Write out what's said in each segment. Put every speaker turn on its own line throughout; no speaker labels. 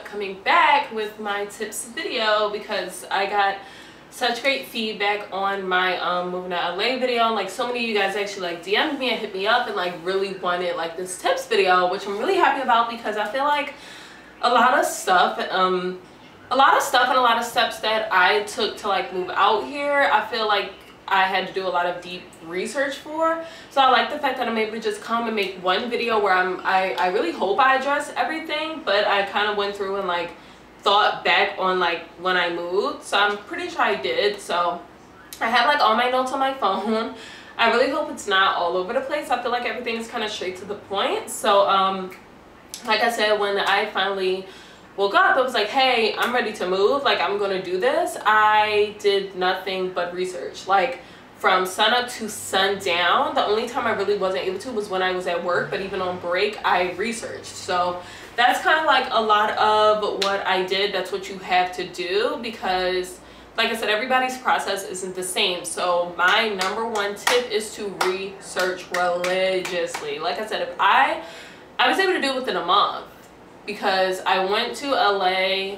coming back with my tips video because I got such great feedback on my moving to LA video. Like, so many of you guys actually like DM'd me and hit me up and like really wanted like this tips video, which I'm really happy about because I feel like a lot of stuff and a lot of steps that I took to like move out here, I feel like I had to do a lot of deep research for. So I like the fact that I'm able to just come and make one video where I really hope I address everything, but I kind of went through and like thought back on like when I moved. So I'm pretty sure I did. So I have like all my notes on my phone. I really hope it's not all over the place. I feel like everything's kind of straight to the point. So like I said, when I finally woke up, it was like, hey, I'm ready to move, like I'm gonna do this. I did nothing but research, like from sun up to sundown. The only time I really wasn't able to was when I was at work, but even on break I researched. So that's kind of like a lot of what I did. That's what you have to do because like I said, everybody's process isn't the same. So my #1 tip is to research religiously. Like I said, if I was able to do it within a month, because I went to LA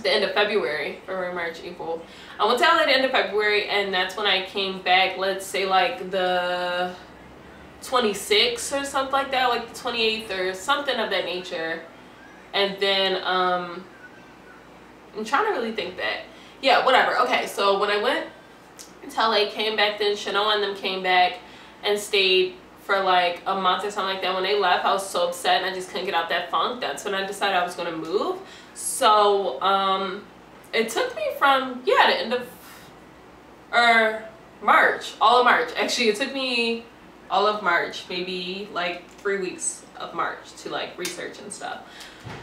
the end of February, March, April. I went to LA the end of February, and that's when I came back, let's say like the 26th or something like that, like the 28th or something of that nature. And then I'm trying to really think back. Yeah, whatever. Okay, so when I went to LA, came back, then Chanel and them came back and stayed for like a month or something like that. When they left, I was so upset and I just couldn't get out that funk. That's when I decided I was going to move. So it took me from the end of March, all of March. Actually, it took me all of March, maybe like 3 weeks of March to like research and stuff.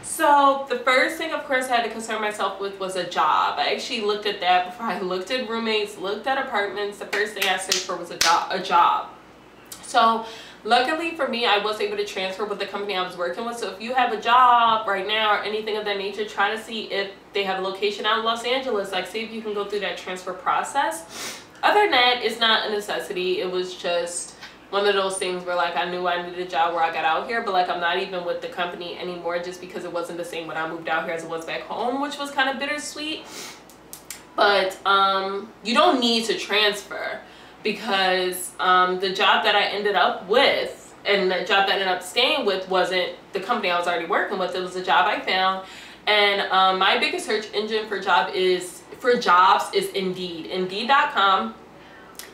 So the first thing, of course, I had to concern myself with was a job. I actually looked at that before I looked at roommates, looked at apartments. The first thing I searched for was a job. So luckily for me, I was able to transfer with the company I was working with. So if you have a job right now or anything of that nature, try to see if they have a location out in Los Angeles. Like, see if you can go through that transfer process. Other than that, it's not a necessity. It was just one of those things where like I knew I needed a job where I got out here, but like I'm not even with the company anymore just because it wasn't the same when I moved out here as it was back home, which was kind of bittersweet. But you don't need to transfer, because the job that I ended up with and the job that I ended up staying with wasn't the company I was already working with. It was a job I found. And my biggest search engine for jobs is Indeed. Indeed.com.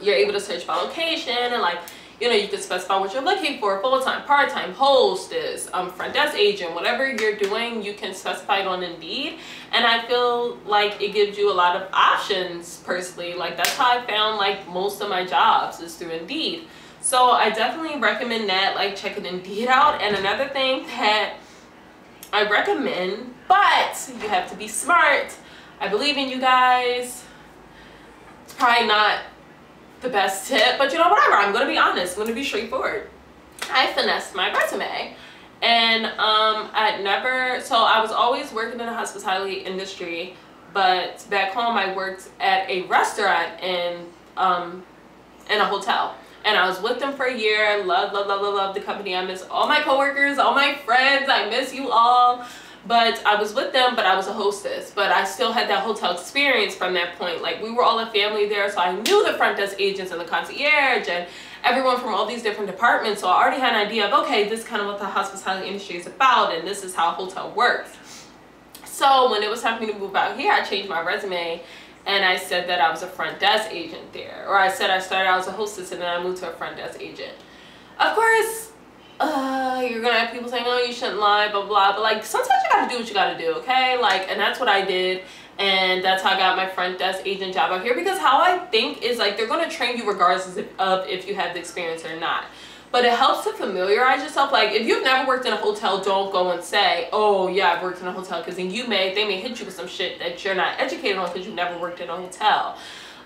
You're able to search by location and like, you know, you can specify what you're looking for: full-time, part-time, hostess, front desk agent, whatever you're doing, you can specify it on Indeed. And I feel like it gives you a lot of options personally. Like, that's how I found like most of my jobs, is through Indeed. So I definitely recommend that, like checking Indeed out. And another thing that I recommend, but you have to be smart. I believe in you guys. It's probably not the best tip, but you know, whatever, I'm gonna be honest, I'm gonna be straightforward. I finessed my resume, and I was always working in the hospitality industry, but back home I worked at a restaurant in a hotel, and I was with them for a year. Love the company. I miss all my coworkers, all my friends, I miss you all. But I was with them, but I was a hostess. But I still had that hotel experience from that point. Like, we were all a family there, so I knew the front desk agents and the concierge and everyone from all these different departments. So I already had an idea of, okay, this is kind of what the hospitality industry is about, and this is how a hotel works. So when it was time for me to move out here, I changed my resume and I said that I was a front desk agent there. Or I said I started out as a hostess and then I moved to a front desk agent. Of course, you're gonna have people saying, oh, you shouldn't lie, blah blah, but like sometimes you gotta do what you gotta do, okay? Like, and that's what I did, and that's how I got my front desk agent job out here. Because how I think is like they're gonna train you regardless of if you have the experience or not, but it helps to familiarize yourself. Like, if you've never worked in a hotel, don't go and say, oh yeah, I've worked in a hotel, because then they may hit you with some shit that you're not educated on because you've never worked in a hotel.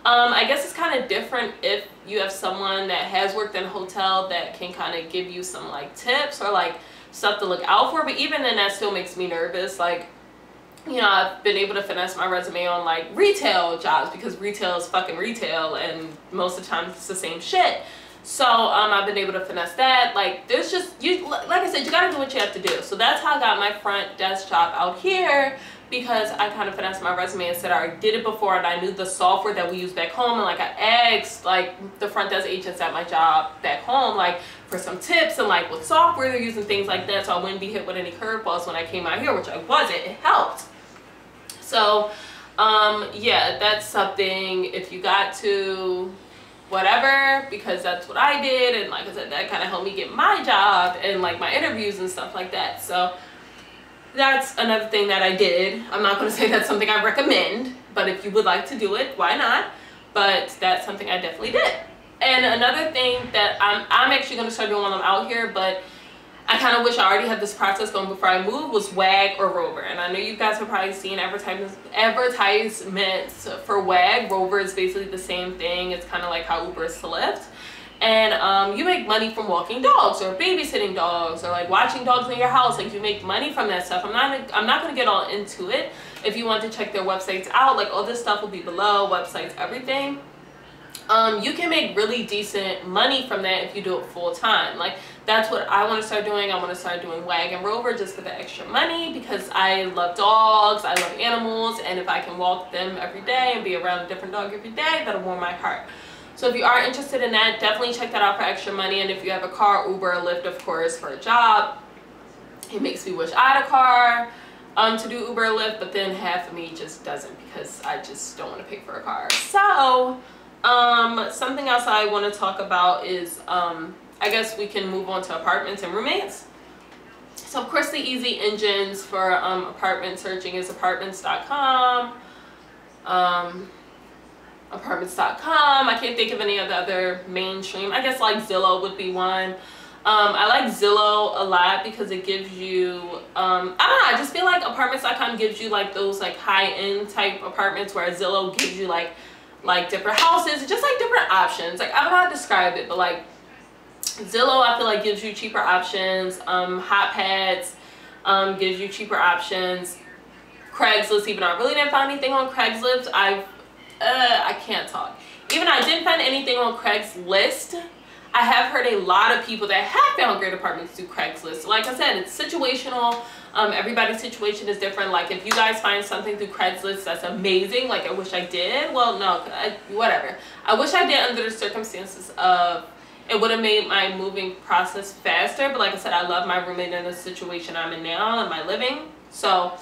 I guess it's kind of different if you have someone that has worked in a hotel that can kind of give you some like tips or like stuff to look out for. But even then, that still makes me nervous. Like, you know, I've been able to finesse my resume on like retail jobs because retail is fucking retail, and most of the time it's the same shit. So I've been able to finesse that. Like there's just, you, like I said, you gotta do what you have to do. So that's how I got my front desk job out here, because I kind of finessed my resume and said I did it before and I knew the software that we use back home, and like I asked like the front desk agents at my job back home like for some tips and like what software they're using, things like that, so I wouldn't be hit with any curveballs when I came out here, which I wasn't. It helped. So yeah, that's something if you got to whatever, because that's what I did, and like I said, that kind of helped me get my job and like my interviews and stuff like that. So that's another thing that I did. I'm not going to say that's something I recommend, but if you would like to do it, why not? But that's something I definitely did. And another thing that I'm actually going to start doing while I'm out here, but I kind of wish I already had this process going before I moved, was WAG or Rover. And I know you guys have probably seen advertisements for WAG. Rover is basically the same thing. It's kind of like how Uber is to Lyft. And you make money from walking dogs or babysitting dogs or like watching dogs in your house. Like you make money from that stuff. I'm not going to get all into it. If you want to check their websites out, like all this stuff will be below, websites, everything. You can make really decent money from that if you do it full time. Like that's what I want to start doing. I want to start doing WAG and Rover just for the extra money, because I love dogs, I love animals, and if I can walk them every day and be around a different dog every day, that'll warm my heart. So if you are interested in that, definitely check that out for extra money. And if you have a car, Uber or Lyft, of course, for a job. It makes me wish I had a car to do Uber or Lyft, but then half of me just doesn't, because I just don't want to pay for a car. So something else I want to talk about is I guess we can move on to apartments and roommates. So of course the easy engines for apartment searching is apartments.com. Apartments.com. I can't think of any of the other mainstream. I guess like Zillow would be one. I like Zillow a lot because it gives you I don't know, I just feel like apartments.com gives you like those like high-end type apartments, where Zillow gives you like different houses, just like different options. Like I don't know how to describe it, but like Zillow I feel like gives you cheaper options. Hot Pads gives you cheaper options. Craigslist, even though I really didn't find anything on Craigslist, I can't talk. Even I didn't find anything on Craigslist. I have heard a lot of people that have found great apartments through Craigslist. Like I said, it's situational. Everybody's situation is different. Like if you guys find something through Craigslist that's amazing, like I wish I did, well, no, whatever. I wish I did under the circumstances of it would have made my moving process faster. But like I said, I love my roommate in the situation I'm in now and my living. So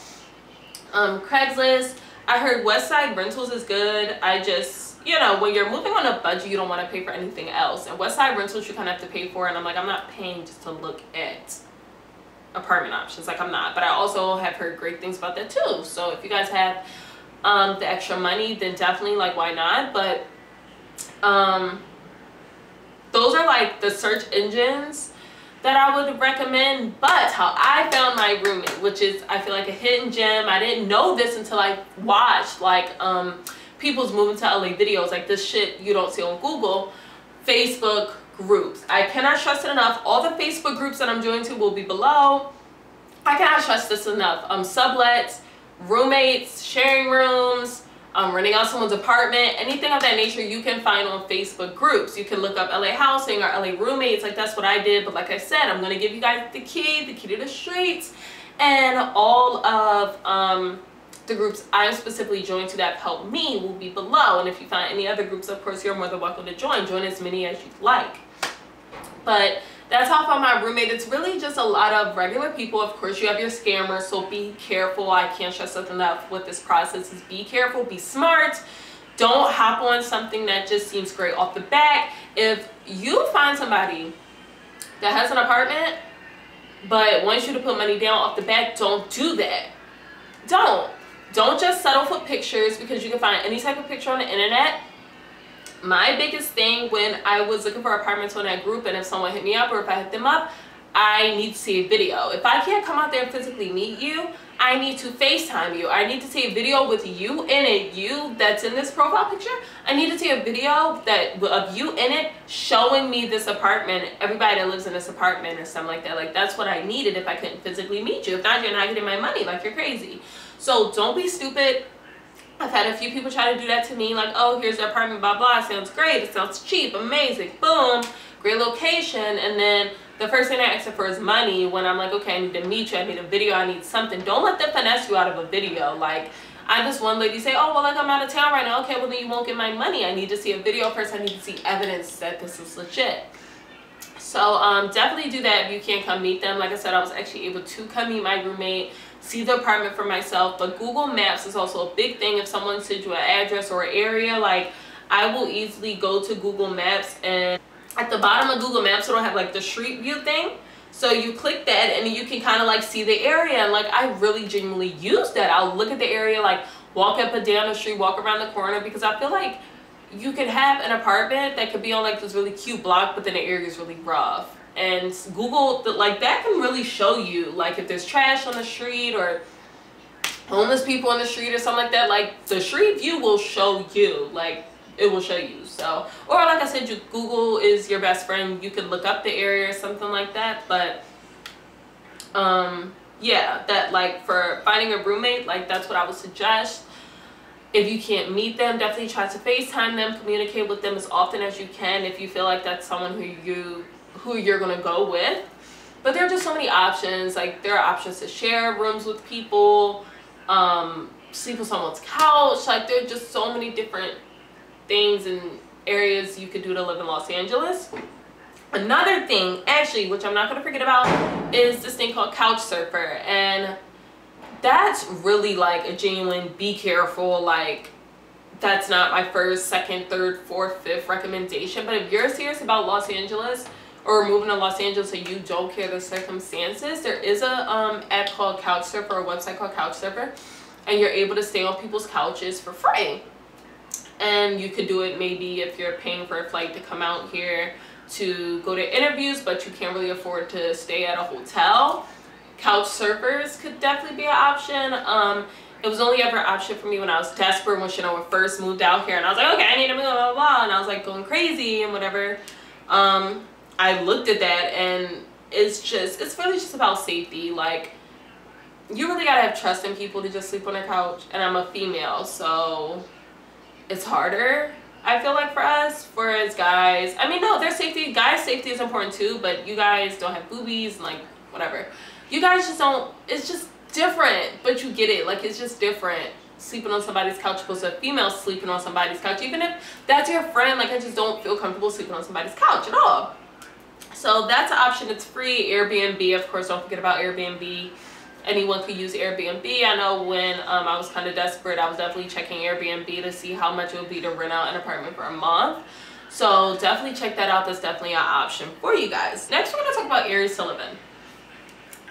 Craigslist. I heard Westside Rentals is good. I just, you know, when you're moving on a budget, you don't want to pay for anything else. And Westside Rentals you kind of have to pay for. And I'm like, I'm not paying just to look at apartment options. Like I'm not. But I also have heard great things about that too. So if you guys have the extra money, then definitely, like, why not? But those are like the search engines that I would recommend. But how I found my roommate, which is I feel like a hidden gem. I didn't know this until I watched like people's moving to LA videos, like this shit you don't see on Google. Facebook groups. I cannot stress it enough. All the Facebook groups that I'm joined to will be below. I cannot stress this enough. Sublets, roommates, sharing rooms, renting out someone's apartment, anything of that nature you can find on Facebook groups. You can look up LA housing or LA roommates, like that's what I did. But like I said, I'm going to give you guys the key to the streets, and all of the groups I'm specifically joined to that help me will be below. And if you find any other groups, of course, you're more than welcome to join as many as you'd like. But that's how I found my roommate. It's really just a lot of regular people. Of course, you have your scammers, so be careful. I can't stress something enough with this process is be careful, be smart. Don't hop on something that just seems great off the bat. If you find somebody that has an apartment but wants you to put money down off the bat, don't do that. Don't just settle for pictures, because you can find any type of picture on the internet. My biggest thing when I was looking for apartments on that group, and if someone hit me up or if I hit them up, I need to see a video. If I can't come out there and physically meet you, I need to FaceTime you. I need to see a video with you in it, you that's in this profile picture. I need to see a video of you in it showing me this apartment, everybody that lives in this apartment or something like that. Like that's what I needed if I couldn't physically meet you. If not, you're not getting my money. Like you're crazy. So don't be stupid. I've had a few people try to do that to me, like, oh, here's the apartment, blah, blah, it sounds great, it sounds cheap, amazing, boom, great location, and then the first thing I ask for is money when I'm like, okay, I need to meet you, I need a video, I need something. Don't let them finesse you out of a video. Like, I had this one lady say, oh, well, like, I'm out of town right now. Okay, well, then you won't get my money. I need to see a video first. I need to see evidence that this is legit. So definitely do that if you can't come meet them. Like I said, I was actually able to come meet my roommate, see the apartment for myself. But Google Maps is also a big thing. If someone sends you an address or an area, like, I will easily go to Google Maps, and at the bottom of Google Maps it'll have like the street view thing. So you click that and you can kind of like see the area, and like I really genuinely use that. I'll look at the area, like walk up and down the street, walk around the corner, because I feel like you could have an apartment that could be on like this really cute block, but then the area is really rough. And Google, like, that can really show you like if there's trash on the street or homeless people on the street or something like that. Like, the street view will show you, like, it will show you. So, or like I said, Google is your best friend. You can look up the area or something like that. But yeah, that, like, for finding a roommate, like, that's what I would suggest. If you can't meet them, definitely try to FaceTime them, communicate with them as often as you can if you feel like that's someone who you're gonna go with. But there are just so many options. Like, there are options to share rooms with people, sleep on someone's couch. Like, there are just so many different things and areas you could do to live in Los Angeles. Another thing, actually, which I'm not going to forget about, is this thing called Couchsurfer. And that's really like a genuine be careful. Like, that's not my first, second, third, fourth, fifth recommendation. But if you're serious about Los Angeles or moving to Los Angeles and you don't care the circumstances, there is a app called Couchsurfer, or a website called Couchsurfer, and you're able to stay on people's couches for free. And you could do it maybe if you're paying for a flight to come out here to go to interviews, but you can't really afford to stay at a hotel. Couch surfers could definitely be an option. It was only ever an option for me when I was desperate, when Shanoa first moved out here, and I was like, okay, I need to move, blah, blah, blah, and I was like going crazy and whatever. I looked at that, and it's really just about safety. Like, you really gotta have trust in people to just sleep on their couch, and I'm a female, so it's harder, I feel like, for us. For as guys, I mean, no, their safety, guys' safety is important too, but you guys don't have boobies and like whatever. You guys just don't, it's just different, but you get it. Like, it's just different sleeping on somebody's couch opposed to a female sleeping on somebody's couch. Even if that's your friend, like, I just don't feel comfortable sleeping on somebody's couch at all. So that's an option. It's free. Airbnb, of course, don't forget about Airbnb. Anyone could use Airbnb. I know when I was kind of desperate, I was definitely checking Airbnb to see how much it would be to rent out an apartment for a month. So definitely check that out. That's definitely an option for you guys. Next, we're going to talk about areas to live in.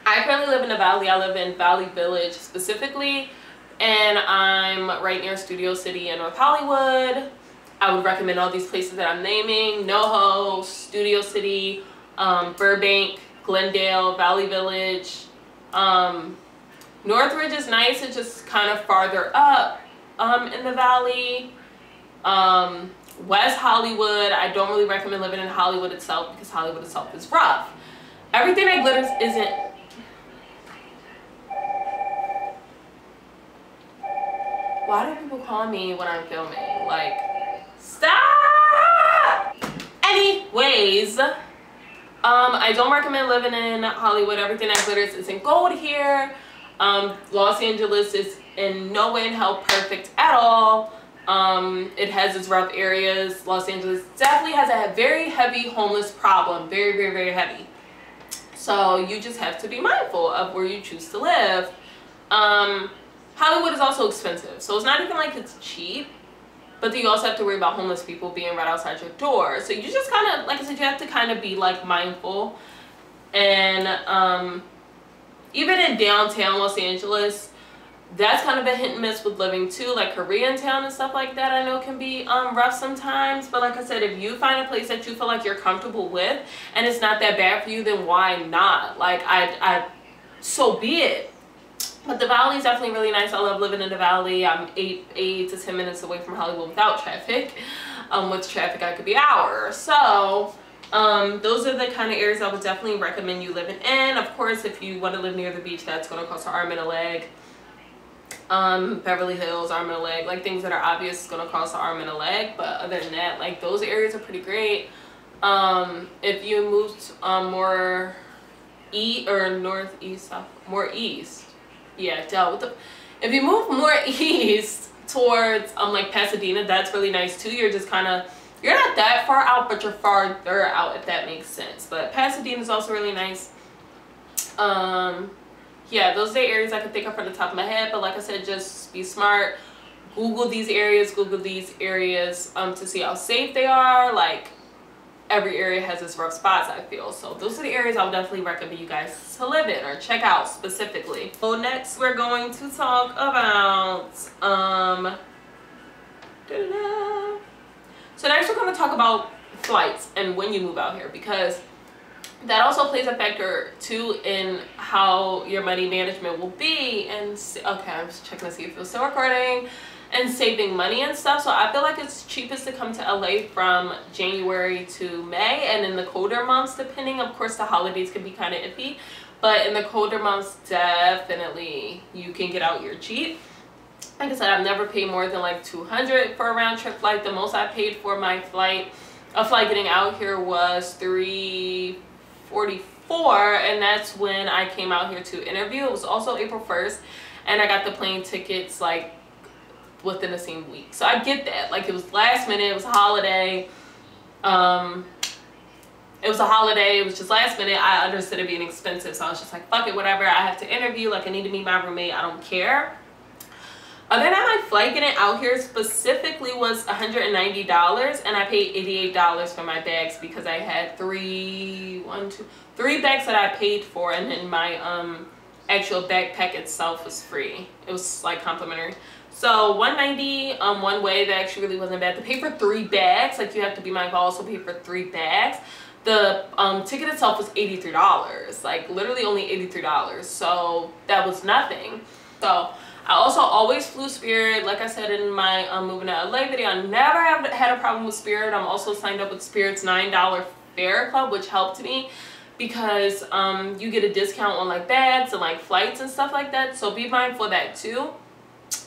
I currently live in the Valley. I live in Valley Village specifically, and I'm right near Studio City in North Hollywood. I would recommend all these places that I'm naming: NoHo, Studio City, Burbank, Glendale, Valley Village. Northridge is nice. It's just kind of farther up in the valley. West Hollywood, I don't really recommend living in Hollywood itself, because Hollywood itself is rough. Everything that glitters isn't. Why do people call me when I'm filming? Like, stop! Anyways, I don't recommend living in Hollywood. Everything that glitters isn't gold here. Los Angeles is in no way in hell perfect at all. It has its rough areas. Los Angeles definitely has a very heavy homeless problem. Very, very, very heavy. So you just have to be mindful of where you choose to live. Hollywood is also expensive. So it's not even like it's cheap. But then you also have to worry about homeless people being right outside your door. So you just kind of, like I said, you have to kind of be like mindful. And even in downtown Los Angeles, that's kind of a hit and miss with living too. Like Koreatown and stuff like that, I know can be rough sometimes. But like I said, if you find a place that you feel like you're comfortable with and it's not that bad for you, then why not? Like, so be it. But the Valley is definitely really nice. I love living in the Valley. I'm 8 to 10 minutes away from Hollywood without traffic. With traffic, I could be an hour. So those are the kind of areas I would definitely recommend you living in. Of course, if you want to live near the beach, that's going to cost an arm and a leg. Beverly Hills, arm and a leg. Like, things that are obvious is going to cost an arm and a leg. But other than that, like, those areas are pretty great. If you moved more northeast, south, more east, yeah, dealt with the. If you move more east towards like Pasadena, that's really nice too. You're just kind of, you're not that far out, but you're farther out, if that makes sense. But Pasadena is also really nice. Yeah, those are the areas I can think of from the top of my head. But like I said, just be smart. Google these areas. To see how safe they are. Like, every area has its rough spots, I feel. So those are the areas I would definitely recommend you guys to live in or check out specifically. So next we're going to talk about so next we're going to talk about flights and when you move out here, because that also plays a factor too in how your money management will be. And okay, I'm just checking to see if it's still recording. And saving money and stuff. So I feel like it's cheapest to come to LA from January to May, and in the colder months, depending, of course the holidays can be kind of iffy, but in the colder months definitely you can get out here cheap. Like I said, I've never paid more than like $200 for a round trip flight. The most I paid for my flight getting out here was $344, and that's when I came out here to interview. It was also April 1st, and I got the plane tickets like within the same week. So I get that. Like, it was last minute, it was a holiday. It was just last minute. I understood it being expensive, so I was just like, fuck it, whatever. I have to interview, like I need to meet my roommate, I don't care. Other than my flight getting out here specifically was $190, and I paid $88 for my bags because I had three bags that I paid for, and then my actual backpack itself was free. It was like complimentary. So $190 one way, that actually really wasn't bad. To pay for 3 bags, like, you have to be mindful, also pay for 3 bags. The ticket itself was $83, like literally only $83. So that was nothing. So I also always flew Spirit. Like I said in my moving to LA video, I never have had a problem with Spirit. I'm also signed up with Spirit's $9 fare club, which helped me because you get a discount on like bags and like flights and stuff like that. So be mindful of that too.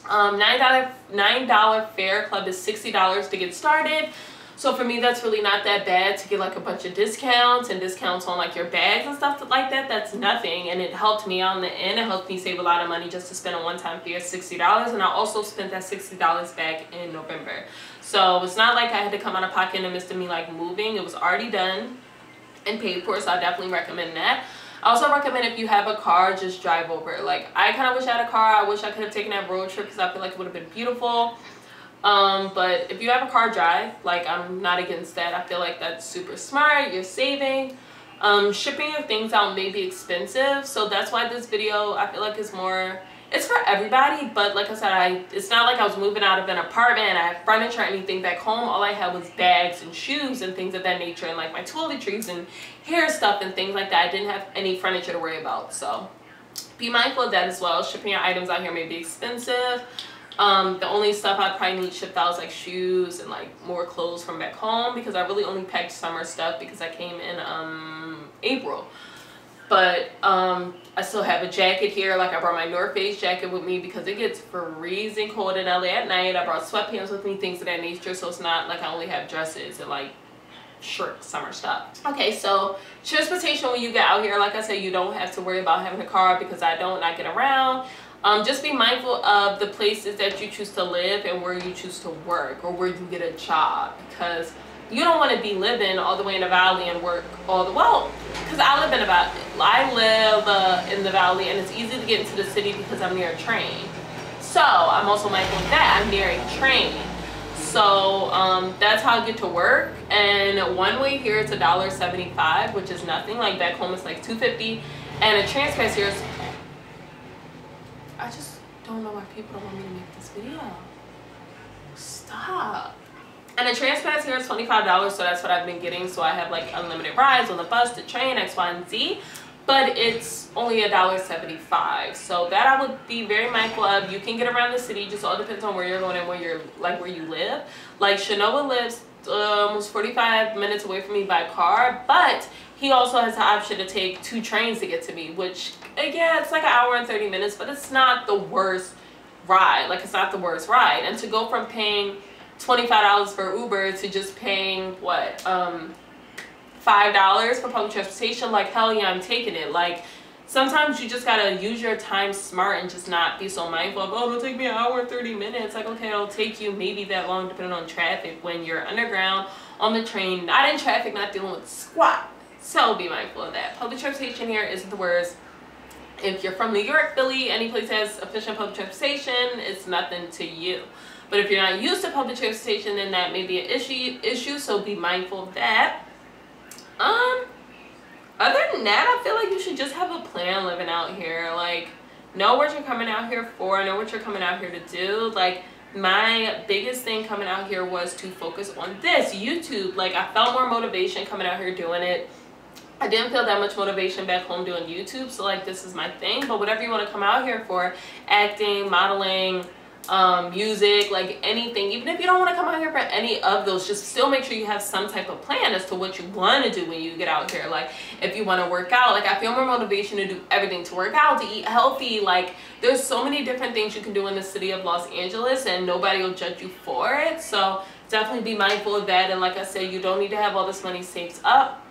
$9 fare club is $60 to get started. So for me, that's really not that bad to get like a bunch of discounts and discounts on like your bags and stuff like that. That's nothing, and it helped me on the end. It helped me save a lot of money just to spend a one-time fee of $60, and I also spent that $60 back in November. So it's not like I had to come out of pocket in the midst of me like moving. It was already done and paid for, so I definitely recommend that. I also recommend, if you have a car, just drive over. Like, I kind of wish I had a car. I wish I could have taken that road trip because I feel like it would have been beautiful. But if you have a car, drive. Like, I'm not against that. I feel like that's super smart. You're saving. Shipping your things out may be expensive, so that's why this video, I feel like, is more, it's for everybody. But like I said, it's not like I was moving out of an apartment and I had furniture or anything back home. All I had was bags and shoes and things of that nature, and like my toiletries and hair stuff and things like that. I didn't have any furniture to worry about, so be mindful of that as well. Shipping your items out here may be expensive. The only stuff I'd probably need shipped out is like shoes and like more clothes from back home, because I really only packed summer stuff because I came in April. But I still have a jacket here. Like, I brought my North Face jacket with me because it gets freezing cold in LA at night. I brought sweatpants with me, things of that nature, so it's not like I only have dresses and like short summer stuff. Okay, so transportation when you get out here, like I said, you don't have to worry about having a car, because I get around. Just be mindful of the places that you choose to live and where you choose to work, or where you get a job, because you don't want to be living all the way in the valley and work all the, well, because I live in the valley. I live in the valley, and it's easy to get into the city because I'm near a train. So I'm also mindful of that. I'm near a train. So that's how I get to work. And one way here, it's $1.75, which is nothing. Like, back home it's like $2.50, and a transpass here is, I just don't know why people don't want me to make this video. Stop. And the transpass here is $25, so that's what I've been getting. So I have like unlimited rides on the bus, the train, X, Y, and Z. But it's only $1.75. So that I would be very mindful of. You can get around the city, just all depends on where you're going and where you live. Like, Shanoa lives almost 45 minutes away from me by car, but he also has the option to take 2 trains to get to me, which, yeah, it's like an hour and 30 minutes, but it's not the worst ride. Like, it's not the worst ride. And to go from paying $25 for Uber to just paying what, $5 for public transportation, like hell yeah, I'm taking it. Like sometimes you just gotta use your time smart and just not be so mindful of, oh, it'll take me an hour and 30 minutes. Like, okay, it'll take you maybe that long depending on traffic when you're underground, on the train, not in traffic, not dealing with squat. So be mindful of that. Public transportation here isn't the worst. If you're from New York, Philly, any place that has efficient public transportation, it's nothing to you. But if you're not used to public transportation, then that may be an issue, so be mindful of that. Other than that, I feel like you should just have a plan living out here. Like, know what you're coming out here for, know what you're coming out here to do. Like, my biggest thing coming out here was to focus on this, YouTube. Like, I felt more motivation coming out here doing it. I didn't feel that much motivation back home doing YouTube, so like this is my thing. But whatever you want to come out here for, acting, modeling, music, like anything, even if you don't want to come out here for any of those, just still make sure you have some type of plan as to what you want to do when you get out here. Like if you want to work out, like I feel more motivation to do everything, to work out, to eat healthy. Like there's so many different things you can do in the city of Los Angeles and nobody will judge you for it. So definitely be mindful of that. And like I said, you don't need to have all this money saved up.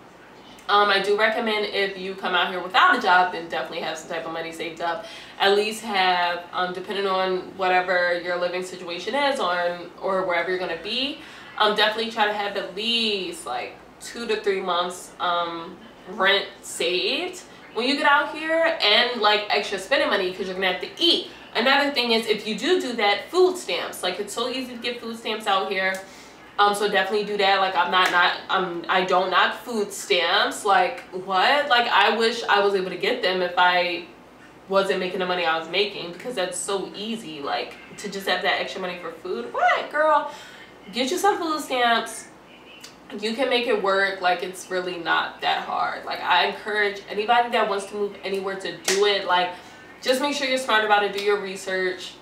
I do recommend if you come out here without a job, then definitely have some type of money saved up. At least have, depending on whatever your living situation is or wherever you're going to be, definitely try to have at least like 2 to 3 months rent saved when you get out here, and like extra spending money because you're going to have to eat. Another thing is, if you do that, food stamps. Like it's so easy to get food stamps out here. So definitely do that. Like I don't knock food stamps. Like what? Like I wish I was able to get them if I wasn't making the money I was making, because that's so easy. Like to just have that extra money for food. What, girl? Get you some food stamps. You can make it work. Like it's really not that hard. Like I encourage anybody that wants to move anywhere to do it. Like just make sure you're smart about it. Do your research.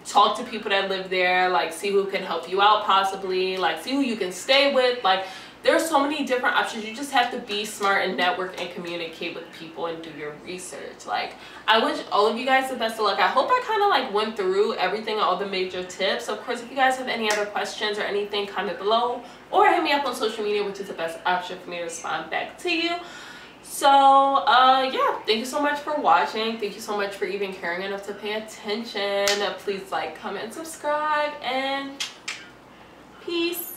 Talk to people that live there, like see who can help you out possibly, like see who you can stay with. Like there's so many different options. You just have to be smart and network and communicate with people and do your research. Like I wish all of you guys the best of luck. I hope I kind of like went through everything, all the major tips. Of course, if you guys have any other questions or anything, comment below or hit me up on social media, which is the best option for me to respond back to you. So yeah, thank you so much for watching. Thank you so much for even caring enough to pay attention. Please like, comment, subscribe, and peace.